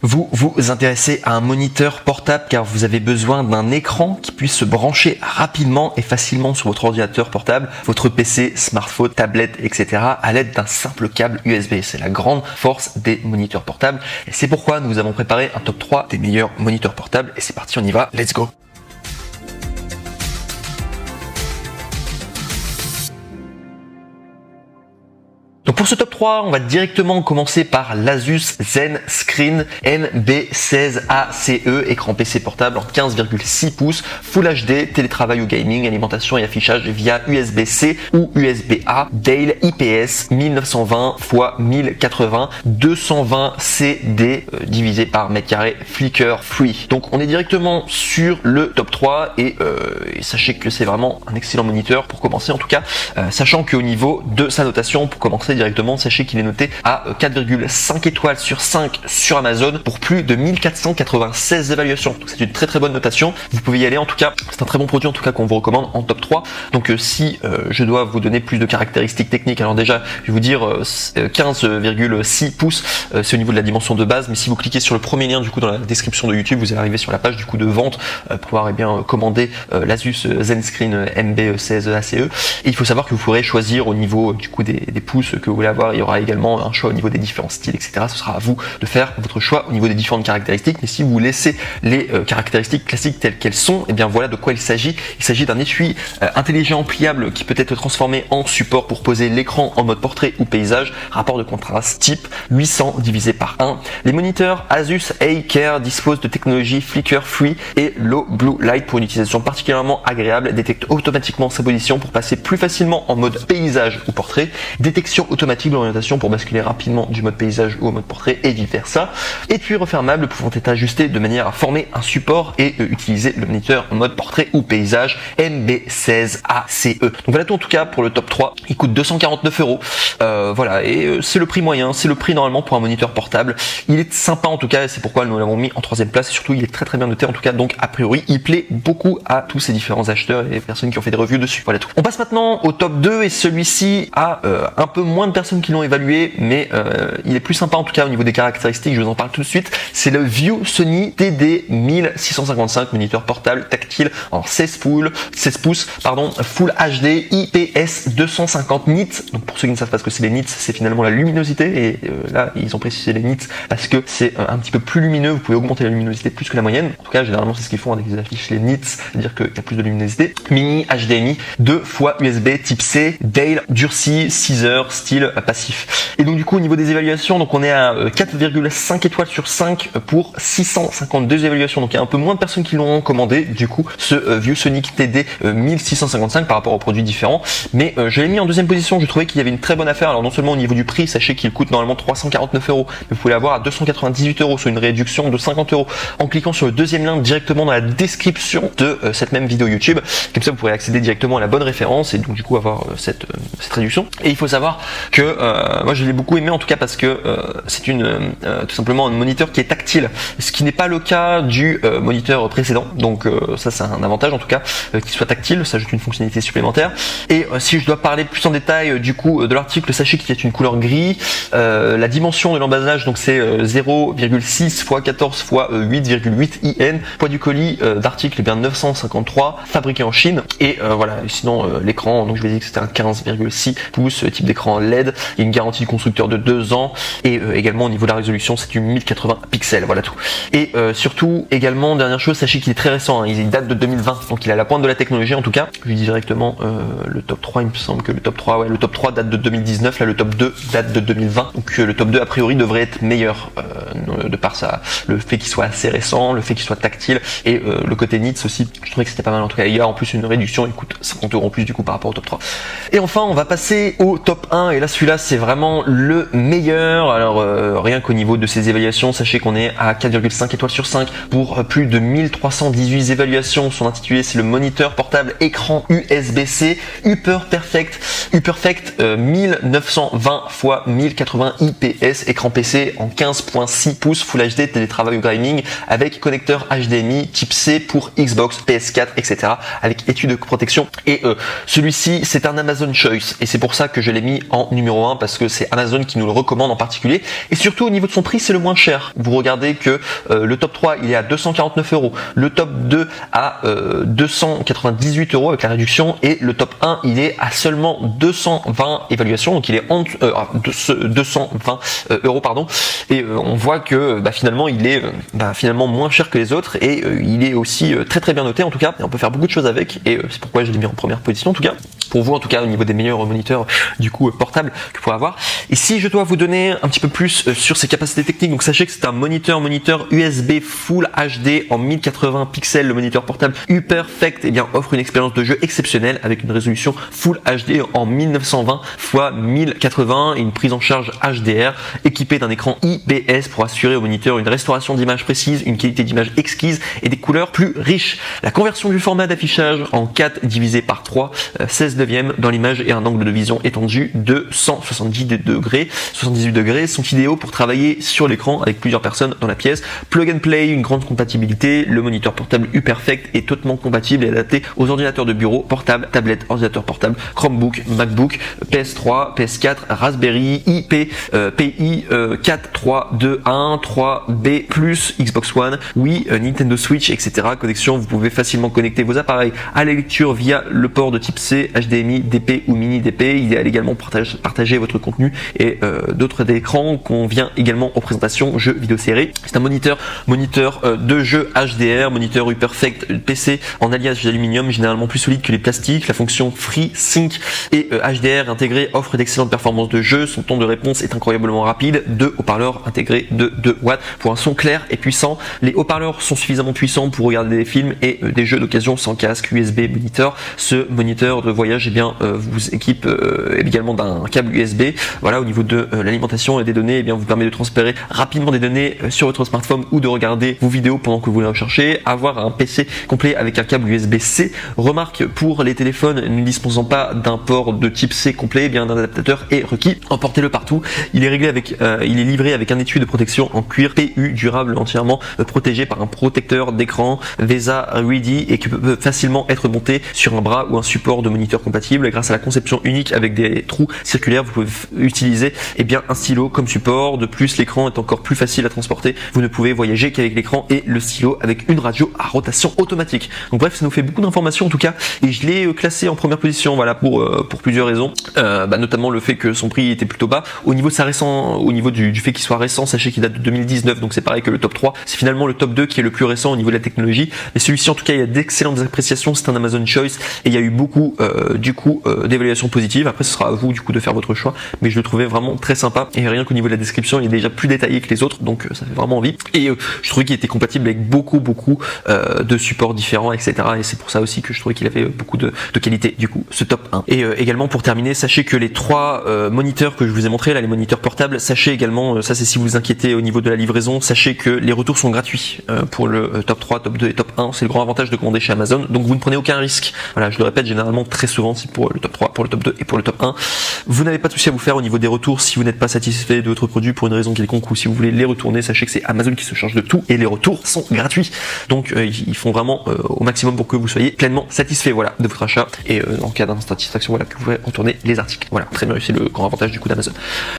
Vous vous intéressez à un moniteur portable car vous avez besoin d'un écran qui puisse se brancher rapidement et facilement sur votre ordinateur portable, votre PC, smartphone, tablette, etc. à l'aide d'un simple câble USB. C'est la grande force des moniteurs portables et c'est pourquoi nous vous avons préparé un top 3 des meilleurs moniteurs portables et c'est parti, on y va, let's go! Donc pour ce top 3, on va directement commencer par l'Asus ZenScreen MB16ACE, écran PC portable en 15,6 pouces, Full HD, télétravail ou gaming, alimentation et affichage via USB-C ou USB-A, Dale IPS 1920 x 1080, 220 CD divisé par mètre carré, flicker free. Donc on est directement sur le top 3 et sachez que c'est vraiment un excellent moniteur pour commencer en tout cas, sachant qu'au niveau de sa notation, pour commencer directement, sachez qu'il est noté à 4,5 étoiles sur 5 sur Amazon pour plus de 1496 évaluations. Donc c'est une très très bonne notation. Vous pouvez y aller en tout cas. C'est un très bon produit en tout cas qu'on vous recommande en top 3. Donc si je dois vous donner plus de caractéristiques techniques, alors déjà je vais vous dire 15,6 pouces, c'est au niveau de la dimension de base. Mais si vous cliquez sur le premier lien du coup dans la description de YouTube, vous allez arriver sur la page du coup de vente pour pouvoir commander l'Asus ZenScreen MB16ACE. Et il faut savoir que vous pourrez choisir au niveau du coup des pouces que vous voulez avoir. Il y aura également un choix au niveau des différents styles, etc. Ce sera à vous de faire votre choix au niveau des différentes caractéristiques. Mais si vous laissez les caractéristiques classiques telles qu'elles sont, et bien voilà de quoi il s'agit. Il s'agit d'un étui intelligent pliable qui peut être transformé en support pour poser l'écran en mode portrait ou paysage. Rapport de contraste type 800 divisé par 1. Les moniteurs Asus A-Care disposent de technologie flicker free et low blue light pour une utilisation particulièrement agréable. Détecte automatiquement sa position pour passer plus facilement en mode paysage ou portrait. Détection automatique de l'orientation pour basculer rapidement du mode paysage ou au mode portrait et vice versa. Étui refermable pouvant être ajusté de manière à former un support et utiliser le moniteur en mode portrait ou paysage MB16ACE. Donc voilà tout en tout cas pour le top 3. Il coûte 249 €. Voilà, et c'est le prix moyen, c'est le prix normalement pour un moniteur portable. Il est sympa en tout cas, c'est pourquoi nous l'avons mis en 3e place et surtout il est très très bien noté en tout cas, donc a priori il plaît beaucoup à tous ces différents acheteurs et personnes qui ont fait des reviews dessus. Voilà tout. On passe maintenant au top 2 et celui-ci a un peu moins de personnes qui l'ont évalué, mais il est plus sympa en tout cas au niveau des caractéristiques, je vous en parle tout de suite. C'est le ViewSony TD 1655, moniteur portable tactile en 16 pouces, Full HD IPS 250 nits. Donc pour ceux qui ne savent pas ce que c'est les nits, c'est finalement la luminosité et là ils ont précisé les nits parce que c'est un petit peu plus lumineux, vous pouvez augmenter la luminosité plus que la moyenne. En tout cas généralement c'est ce qu'ils font avec les affiches, les nits, c'est-à-dire qu'il y a plus de luminosité. Mini HDMI 2 fois USB type C, Dale durci 6 heures, style passif. Et donc du coup au niveau des évaluations, donc on est à 4,5 étoiles sur 5 pour 652 évaluations. Donc il y a un peu moins de personnes qui l'ont commandé du coup ce ViewSony TD 1655 par rapport aux produits différents. Mais je l'ai mis en 2e position, je trouvais qu'il y avait une très bonne affaire. Alors non seulement au niveau du prix, sachez qu'il coûte normalement 349 €, mais vous pouvez l'avoir à 298 €, soit une réduction de 50 € en cliquant sur le 2e lien directement dans la description de cette même vidéo YouTube. Comme ça vous pourrez accéder directement à la bonne référence et donc du coup avoir cette réduction. Et il faut savoir que moi je l'ai beaucoup aimé en tout cas parce que c'est tout simplement un moniteur qui est tactile, ce qui n'est pas le cas du moniteur précédent. Donc ça c'est un avantage en tout cas qu'il soit tactile, ça ajoute une fonctionnalité supplémentaire. Et si je dois parler plus en détail du coup de l'article, sachez qu'il est une couleur gris. La dimension de l'emballage donc c'est 0,6 x 14 x 8,8 IN. Poids du colis d'article est bien 953, fabriqué en Chine. Et voilà, sinon l'écran, donc je vous ai dit que c'était un 15,6 pouces, type d'écran LED. Il y a une garantie du constructeur de 2 ans et également au niveau de la résolution c'est du 1080 pixels, voilà tout. Et surtout également dernière chose, sachez qu'il est très récent, hein, il date de 2020, donc il est à la pointe de la technologie en tout cas. Je lui dis directement le top 3, il me semble que le top 3 date de 2019, là le top 2 date de 2020, donc le top 2 a priori devrait être meilleur de par le fait qu'il soit assez récent, le fait qu'il soit tactile et le côté nits aussi, je trouvais que c'était pas mal en tout cas. Il y a en plus une réduction, il coûte 50 € en plus du coup par rapport au top 3. Et enfin on va passer au top 1 et là celui-là c'est vraiment le meilleur. Alors rien qu'au niveau de ces évaluations, sachez qu'on est à 4,5 étoiles sur 5 pour plus de 1318 évaluations. Son intitulé c'est le moniteur portable écran USB-C Hyperfect 1920 x 1080 IPS, écran PC en 15.6 pouces Full HD télétravail ou gaming avec connecteur HDMI type C pour Xbox, PS4, etc. avec étui de protection. Et celui-ci c'est un Amazon Choice et c'est pour ça que je l'ai mis en numéro numéro 1 parce que c'est Amazon qui nous le recommande en particulier. Et surtout au niveau de son prix, c'est le moins cher. Vous regardez que le top 3 il est à 249 €, le top 2 à 298 € avec la réduction, et le top 1 il est à seulement 220 évaluations, donc il est en 220 € pardon. Et on voit que finalement il est finalement moins cher que les autres, et il est aussi très très bien noté en tout cas, et on peut faire beaucoup de choses avec, et c'est pourquoi je l'ai mis en première position en tout cas, pour vous en tout cas au niveau des meilleurs moniteurs du coup portables que vous pourrez avoir. Et si je dois vous donner un petit peu plus sur ses capacités techniques, donc sachez que c'est un moniteur USB Full HD en 1080 pixels. Le moniteur portable UPerfect offre une expérience de jeu exceptionnelle avec une résolution Full HD en 1920 x 1080 et une prise en charge HDR, équipé d'un écran IPS pour assurer au moniteur une restauration d'image précise, une qualité d'image exquise et des couleurs plus riches. La conversion du format d'affichage en 4 divisé par 3, 16 neuvième dans l'image et un angle de vision étendu de 178 degrés sont idéaux pour travailler sur l'écran avec plusieurs personnes dans la pièce. Plug and play, une grande compatibilité. Le moniteur portable UPerfect est totalement compatible et adapté aux ordinateurs de bureau, portables, tablettes, ordinateurs portables, Chromebook, MacBook, PS3, PS4, Raspberry, PI 4321, 3B+, Xbox One, Wii, Nintendo Switch, etc. Connexion, vous pouvez facilement connecter vos appareils à la lecture via le port de type C, HDMI, DP ou mini DP. Idéal également pour partager votre contenu et d'autres écrans qu'on vient également aux présentations jeux vidéo séries. C'est un moniteur de jeu HDR, moniteur UPerfect PC en alliage d'aluminium, généralement plus solide que les plastiques. La fonction FreeSync et HDR intégrée offre d'excellentes performances de jeu. Son temps de réponse est incroyablement rapide. 2 haut-parleurs intégrés de 2 watts pour un son clair et puissant. Les haut-parleurs sont suffisamment puissants pour regarder des films et des jeux d'occasion sans casque USB monitor. Ce moniteur de voyage vous équipe également d'un câble USB. Voilà, au niveau de l'alimentation et des données, vous permet de transférer rapidement des données sur votre smartphone ou de regarder vos vidéos pendant que vous les recherchez. Avoir un PC complet avec un câble USB-C. Remarque pour les téléphones ne disposant pas d'un port de type C complet, d'un adaptateur est requis. Emportez-le partout. Il est livré avec un étui de protection en cuir PU durable, entièrement protégé par un protecteur d'écran VESA Ready et qui peut facilement être monté sur un bras ou un support de moniteur compatible. Grâce à la conception unique avec des trous circulaires, vous pouvez utiliser un stylo comme support. De plus, l'écran est encore plus facile à transporter. Vous ne pouvez voyager qu'avec l'écran et le stylo avec une radio à rotation automatique. Donc bref, ça nous fait beaucoup d'informations en tout cas, et je l'ai classé en première position, voilà, pour plusieurs raisons, notamment le fait que son prix était plutôt bas. Au niveau du fait qu'il soit récent, sachez qu'il date de 2019, donc c'est pareil que le top 3, c'est finalement le top 2 qui est le plus récent au niveau de la technologie, mais celui-ci en tout cas il y a d'excellentes appréciations, c'est un Amazon Choice et il y a eu beaucoup d'évaluations positives. Après ce sera à vous du coup de faire votre choix, mais je le trouvais vraiment très sympa, et rien qu'au niveau de la description il est déjà plus détaillé que les autres, donc ça fait vraiment envie, et je trouvais qu'il était compatible avec beaucoup de supports différents, etc. Et c'est pour ça aussi que je trouvais qu'il avait beaucoup de qualité du coup, ce top 1. Et également pour terminer, sachez que les 3 moniteurs que je vous ai montrés là, les moniteurs portables, sachez également, ça c'est si vous vous inquiétez au niveau de la livraison, sachez que les retours sont gratuits pour le top 3, top 2 et top 1, c'est le grand avantage de commander chez Amazon, donc vous ne prenez aucun risque. Voilà, je le répète généralement très souvent, c'est pour le top 3, pour le top 2 et pour le top 1. Vous n'avez pas de souci à vous faire au niveau des retours si vous n'êtes pas satisfait de votre produit pour une raison quelconque, ou si vous voulez les retourner, sachez que c'est Amazon qui se charge de tout et les retours sont gratuits. Donc ils font vraiment au maximum pour que vous soyez pleinement satisfait, voilà, de votre achat, et en cas d'insatisfaction, voilà, que vous pouvez retourner les articles. Voilà, très bien, c'est le grand avantage du coup d'Amazon.